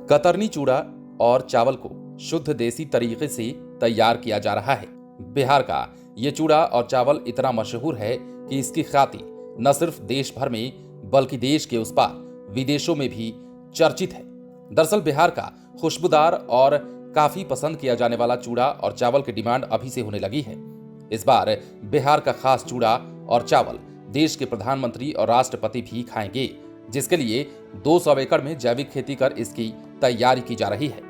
कतरनी चूड़ा और चावल को शुद्ध देसी तरीके से तैयार किया जा रहा है। बिहार का ये चूड़ा और चावल इतना मशहूर है कि इसकी ख्याति न सिर्फ देश भर में बल्कि देश के उस पार विदेशों में भी चर्चित है। दरअसल बिहार का खुशबूदार और काफी पसंद किया जाने वाला चूड़ा और चावल की डिमांड अभी से होने लगी है। इस बार बिहार का खास चूड़ा और चावल देश के प्रधानमंत्री और राष्ट्रपति भी खाएंगे, जिसके लिए 200 एकड़ में जैविक खेती कर इसकी तैयारी की जा रही है।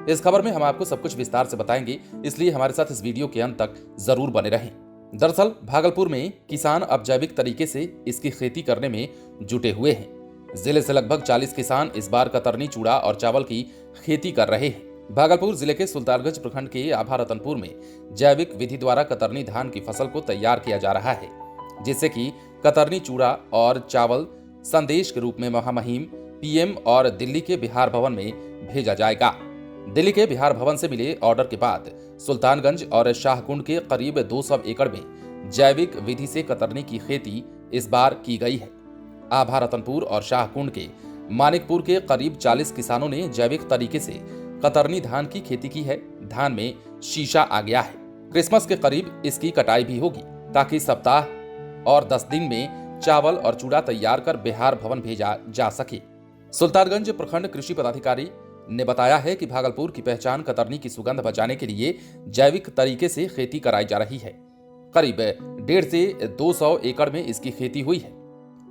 इस खबर में हम आपको सब कुछ विस्तार से बताएंगे, इसलिए हमारे साथ इस वीडियो के अंत तक जरूर बने रहें। दरअसल भागलपुर में किसान अब जैविक तरीके से इसकी खेती करने में जुटे हुए हैं। जिले से लगभग 40 किसान इस बार कतरनी चूड़ा और चावल की खेती कर रहे हैं। भागलपुर जिले के सुल्तानगंज प्रखंड के आभा रतनपुर में जैविक विधि द्वारा कतरनी धान की फसल को तैयार किया जा रहा है, जिससे कि कतरनी चूड़ा और चावल संदेश के रूप में महामहिम पीएम और दिल्ली के बिहार भवन में भेजा जाएगा। दिल्ली के बिहार भवन से मिले ऑर्डर के बाद सुल्तानगंज और शाहकुंड के करीब 200 एकड़ में जैविक विधि से कतरनी की खेती इस बार की गई है। आभा रतनपुर और शाहकुंड के मानिकपुर के करीब 40 किसानों ने जैविक तरीके से कतरनी धान की खेती की है। धान में शीशा आ गया है। क्रिसमस के करीब इसकी कटाई भी होगी, ताकि सप्ताह और 10 दिन में चावल और चूड़ा तैयार कर बिहार भवन भेजा जा सके। सुल्तानगंज प्रखंड कृषि पदाधिकारी ने बताया है कि भागलपुर की पहचान कतरनी की सुगंध बचाने के लिए जैविक तरीके से खेती कराई जा रही है। करीब 150 से 200 एकड़ में इसकी खेती हुई है।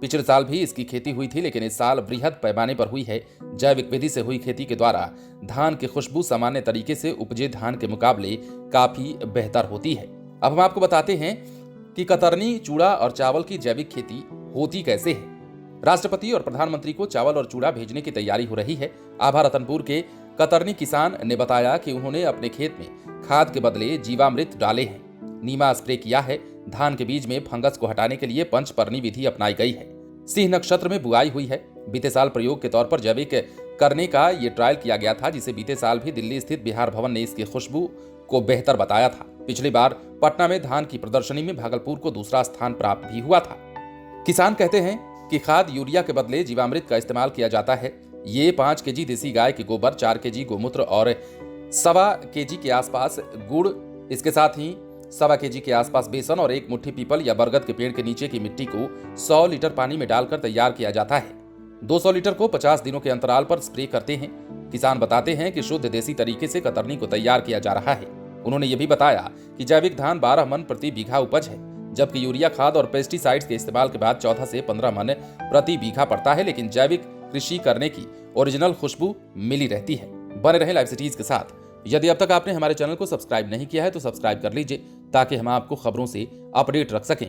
पिछले साल भी इसकी खेती हुई थी, लेकिन इस साल वृहद पैमाने पर हुई है। जैविक विधि से हुई खेती के द्वारा धान की खुशबू सामान्य तरीके से उपजे धान के मुकाबले काफी बेहतर होती है। अब हम आपको बताते हैं कि कतरनी चूड़ा और चावल की जैविक खेती होती कैसे है। राष्ट्रपति और प्रधानमंत्री को चावल और चूड़ा भेजने की तैयारी हो रही है। आभा रतनपुर के कतरनी किसान ने बताया कि उन्होंने अपने खेत में खाद के बदले जीवामृत डाले हैं, नीमा स्प्रे किया है। धान के बीज में फंगस को हटाने के लिए पंचपर्णी विधि अपनाई गई है। सिंह नक्षत्र में बुआई हुई है। बीते साल प्रयोग के तौर पर जैविक करने का ये ट्रायल किया गया था, जिसे बीते साल भी दिल्ली स्थित बिहार भवन ने इसकी खुशबू को बेहतर बताया था। पिछली बार पटना में धान की प्रदर्शनी में भागलपुर को दूसरा स्थान प्राप्त भी हुआ था। किसान कहते हैं कि खाद यूरिया के बदले जीवामृत का इस्तेमाल किया जाता है। ये 5 केजी देसी गाय के गोबर, 4 केजी गोमूत्र और 1.25 केजी के आसपास गुड़, इसके साथ ही 1.25 केजी के आसपास बेसन और 1 मुट्ठी पीपल या बरगद के पेड़ के नीचे की मिट्टी को 100 लीटर पानी में डालकर तैयार किया जाता है। 200 लीटर को 50 दिनों के अंतराल पर स्प्रे करते हैं। किसान बताते हैं कि शुद्ध देसी तरीके से कतरनी को तैयार किया जा रहा है। उन्होंने ये भी बताया कि जैविक धान 12 मन प्रति बीघा उपज है, जबकि यूरिया खाद और पेस्टिसाइड्स के इस्तेमाल के बाद 14 से 15 मन प्रति बीघा पड़ता है, लेकिन जैविक कृषि करने की ओरिजिनल खुशबू मिली रहती है। बने रहें लाइव सिटीज के साथ। यदि अब तक आपने हमारे चैनल को सब्सक्राइब नहीं किया है तो सब्सक्राइब कर लीजिए, ताकि हम आपको खबरों से अपडेट रख सकें।